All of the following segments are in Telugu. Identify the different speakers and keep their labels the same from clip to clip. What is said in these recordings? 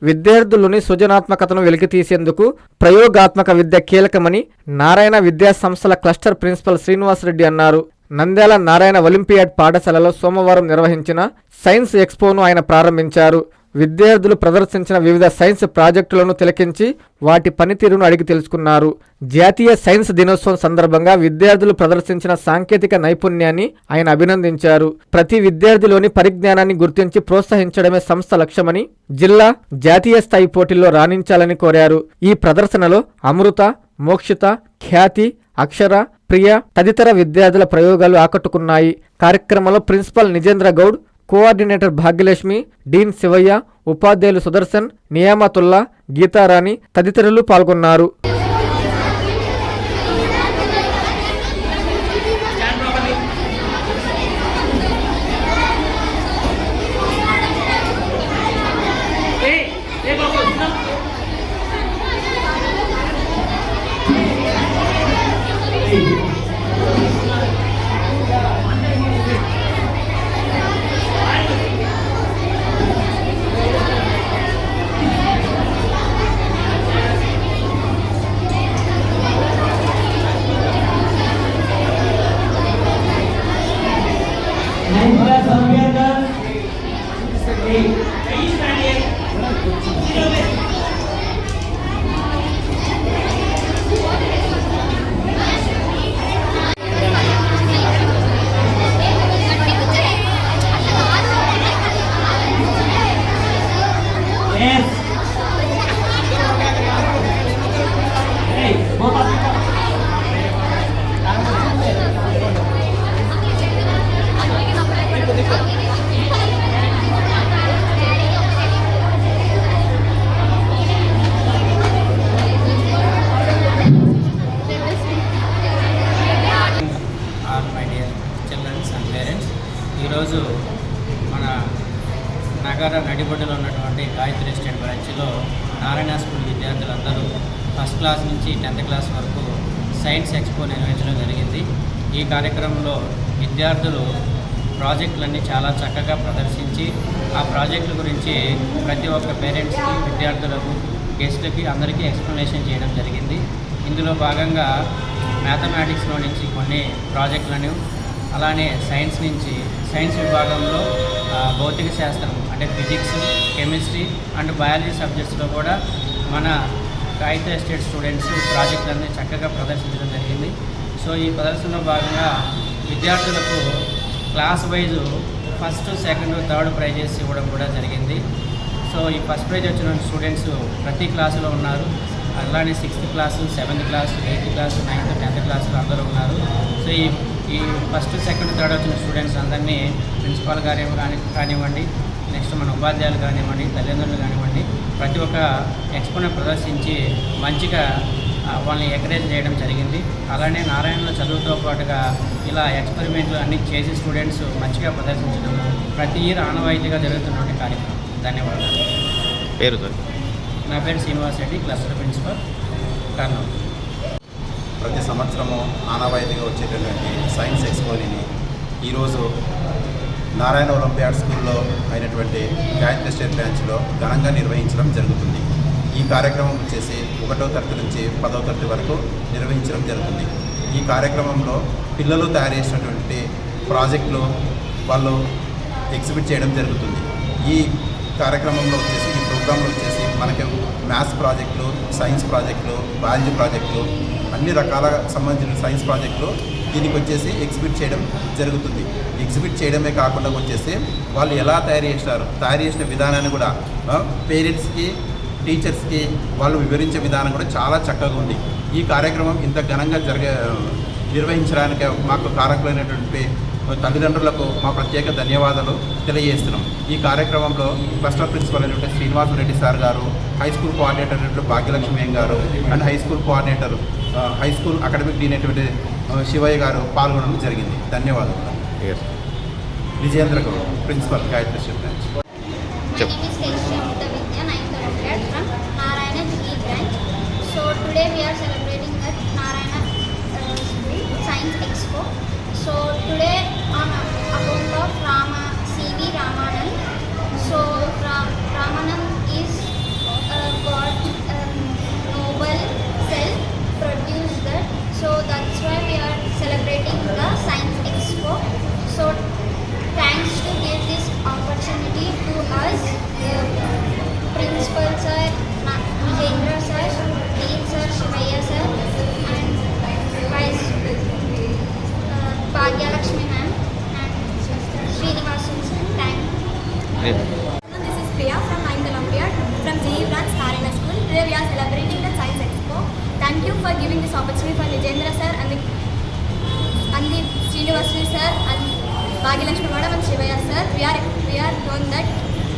Speaker 1: విద్యార్థులని సృజనాత్మకతను వెలికితీసేందుకు ప్రయోగాత్మక విద్య కీలకమని నారాయణ విద్యా సంస్థల క్లస్టర్ ప్రిన్సిపల్ శ్రీనివాసరెడ్డి అన్నారు. నంద్యాల నారాయణ ఒలింపియాడ్ పాఠశాలలో సోమవారం నిర్వహించిన సైన్స్ ఎక్స్పోను ఆయన ప్రారంభించారు. విద్యార్థులు ప్రదర్శించిన వివిధ సైన్స్ ప్రాజెక్టులను తిలకించి వాటి పనితీరును అడిగి తెలుసుకున్నారు. జాతీయ సైన్స్ దినోత్సవం సందర్భంగా విద్యార్థులు ప్రదర్శించిన సాంకేతిక నైపుణ్యాన్ని ఆయన అభినందించారు. ప్రతి విద్యార్థిలోని పరిజ్ఞానాన్ని గుర్తించి ప్రోత్సహించడమే సంస్థ లక్ష్యమని, జిల్లా, జాతీయ స్థాయి పోటీల్లో రాణించాలని కోరారు. ఈ ప్రదర్శనలో అమృత, మోక్షిత, ఖ్యాతి, అక్షర, ప్రియ తదితర విద్యార్థుల ప్రయోగాలు ఆకట్టుకున్నాయి. కార్యక్రమంలో ప్రిన్సిపల్ నిజేంద్ర గౌడ్, కోఆర్డినేటర్ భాగ్యలక్ష్మి, డీన్ శివయ్య, ఉపాధ్యాయులు సుదర్శన్, నియామతుల్లా, గీతారాణి తదితరులు పాల్గొన్నారు.
Speaker 2: ఈరోజు మన నగర నడిబొడ్డులో ఉన్నటువంటి గాయత్రి ఎస్టేట్ బ్రాంచ్లో నారాయణ స్కూల్ విద్యార్థులందరూ ఫస్ట్ క్లాస్ నుంచి 10th క్లాస్ వరకు సైన్స్ ఎక్స్పో నిర్వహించడం జరిగింది. ఈ కార్యక్రమంలో విద్యార్థులు ప్రాజెక్టులన్నీ చాలా చక్కగా ప్రదర్శించి ఆ ప్రాజెక్టుల గురించి ప్రతి ఒక్క పేరెంట్స్కి, విద్యార్థులకు, గెస్ట్లకి అందరికీ ఎక్స్ప్లెనేషన్ చేయడం జరిగింది. ఇందులో భాగంగా మ్యాథమెటిక్స్లో నుంచి కొన్ని ప్రాజెక్టులను, అలానే సైన్స్ విభాగంలో భౌతిక శాస్త్రం అంటే ఫిజిక్స్, కెమిస్ట్రీ అండ్ బయాలజీ సబ్జెక్ట్స్లో కూడా మన గాయత్రి ఎస్టేట్ స్టూడెంట్స్ ప్రాజెక్టులన్నీ చక్కగా ప్రదర్శించడం జరిగింది. సో ఈ ప్రదర్శనలో భాగంగా విద్యార్థులకు class wise first, second, third prices ఇవ్వడం కూడా జరిగింది. సో ఈ ఫస్ట్ ప్రైజ్ వచ్చిన స్టూడెంట్స్ ప్రతి క్లాసులో ఉన్నారు. అలానే 6th class, 7th class, 8th class, 9th, 10th క్లాసులో అందరూ ఉన్నారు. సో ఈ ఫస్ట్, సెకండ్, థర్డ్ వచ్చిన స్టూడెంట్స్ అందరినీ ప్రిన్సిపాల్ గారు కానివ్వండి, నెక్స్ట్ మన ఉపాధ్యాయులు కానివ్వండి, తల్లిదండ్రులు కానివ్వండి, ప్రతి ఒక్క ఎక్స్పోని ప్రదర్శించి మంచిగా వాళ్ళని ఎంకరేజ్ చేయడం జరిగింది. అలానే నారాయణలో చదువుతో పాటుగా ఇలా ఎక్స్పెరిమెంట్లు అన్నీ చేసి స్టూడెంట్స్ మంచిగా ప్రదర్శించడం ప్రతి ఇయర్ ఆనవాయితీగా జరుగుతున్నటువంటి కార్యక్రమం. ధన్యవాదాలు. నా పేరు శ్రీనివాసరెడ్డి, క్లస్టర్ ప్రిన్సిపల్, కర్నూలు.
Speaker 3: ప్రతి సంవత్సరము ఆనవాయితీగా వచ్చేటటువంటి సైన్స్ ఎక్స్పోని ఈరోజు నారాయణ ఒలింపియాడ్ స్కూల్లో అయినటువంటి గాయత్రి ఎస్టేట్ బ్రాంచ్లో ఘనంగా నిర్వహించడం జరుగుతుంది. ఈ కార్యక్రమం వచ్చేసి 1వ తరగతి నుంచి 10వ తరగతి వరకు నిర్వహించడం జరుగుతుంది. ఈ కార్యక్రమంలో పిల్లలు తయారు చేసినటువంటి ప్రాజెక్టులు వాళ్ళు ఎగ్జిబిట్ చేయడం జరుగుతుంది. ఈ కార్యక్రమంలో వచ్చేసి, ఈ ప్రోగ్రాంలో వచ్చేసి మనకి మ్యాథ్స్ ప్రాజెక్టులు, సైన్స్ ప్రాజెక్టులు, బయాలజీ ప్రాజెక్టులు, అన్ని రకాల సంబంధించిన సైన్స్ ప్రాజెక్టులు దీనికి వచ్చేసి ఎగ్జిబిట్ చేయడం జరుగుతుంది. ఎగ్జిబిట్ చేయడమే కాకుండా వచ్చేసి వాళ్ళు ఎలా తయారు చేసిన విధానాన్ని కూడా పేరెంట్స్కి, టీచర్స్కి వాళ్ళు వివరించే విధానం కూడా చాలా చక్కగా ఉంది. ఈ కార్యక్రమం ఇంత ఘనంగా నిర్వహించడానికి మాకు కారకులైనటువంటి తల్లిదండ్రులకు మా ప్రత్యేక ధన్యవాదాలు తెలియజేస్తున్నాం. ఈ కార్యక్రమంలో క్లస్టర్ ప్రిన్సిపల్ అయినటువంటి Srinivasa Reddy sir garu, high school coordinator అయినటువంటి Bhagyalakshmi garu and high school coordinator, high school academic dean అయినటువంటి శివయ్య గారు పాల్గొనడం జరిగింది. ధన్యవాదాలు. Nijendra Goud, principal, Gayatri estate branch.
Speaker 4: So today we are celebrating at Narayana School Science Expo. So today on account of C.V. Ramanand. So Ramanand is
Speaker 2: పేరు?
Speaker 5: This is Priya from 9th Olympiad from GE branch Narayana School. Today we are celebrating the Science Expo. Thank you for giving this opportunity for Nijendra sir and the Srinivasri sir and Bhagilakshmi madam and Shivaya sir. We are known that.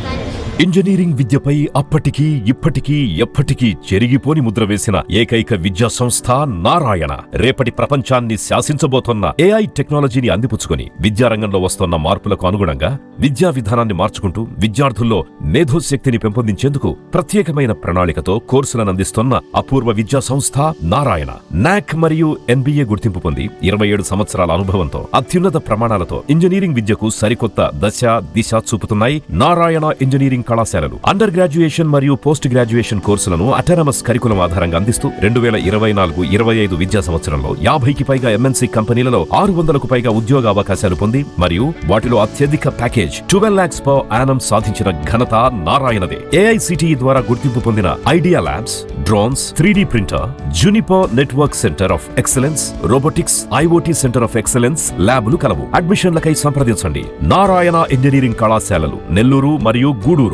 Speaker 5: Thank you.
Speaker 6: Engineering విద్యపై అప్పటికీ ఇప్పటికీ ఎప్పటికీ చెరిగిపోని ముద్ర వేసిన ఏకైక విద్యా సంస్థ నారాయణ. రేపటి ప్రపంచాన్ని శాసించబోతోన్న ఏఐ టెక్నాలజీని అందిపుచ్చుకొని విద్యారంగంలో వస్తోన్న మార్పులకు అనుగుణంగా విద్యా విధానాన్ని మార్చుకుంటూ విద్యార్థుల్లో మేధోశక్తిని పెంపొందించేందుకు ప్రత్యేకమైన ప్రణాళికతో కోర్సులను అందిస్తోన్న అపూర్వ విద్యా సంస్థ నారాయణ. నాక్ మరియు NBA గుర్తింపు పొంది 27 సంవత్సరాల అనుభవంతో అత్యున్నత ప్రమాణాలతో ఇంజనీరింగ్ విద్యకు సరికొత్త దశ దిశ చూపుతున్నాయి నారాయణ ఇంజనీరింగ్ కళాశాలలు. అండర్ గ్రాడ్యుయేషన్ మరియు పోస్ట్ గ్రాడ్యుయేషన్ కోర్సులను అటానమస్ కరికులం ఆధారంగా అందిస్తూ 2024-25 విద్యా సంవత్సరంలో 50కి పైగా MNC కంపెనీలలో 600కు పైగా ఉద్యోగ అవకాశాలు పొంది మరియు వాటిలో అత్యధిక ప్యాకేజ్ 12 lakhs per annum సాధించిన ఘనత నారాయణదే. AICTE ద్వారా గుర్తింపు పొందిన idea labs, drones, 3D printer, Juniper network centre of excellence, robotics, IoT centre of excellence ల్యాబ్లు కలవు. అడ్మిషన్లకై సంప్రదించండి. నారాయణ ఇంజనీరింగ్ కళాశాలలు నెల్లూరు మరియు గూడూరు.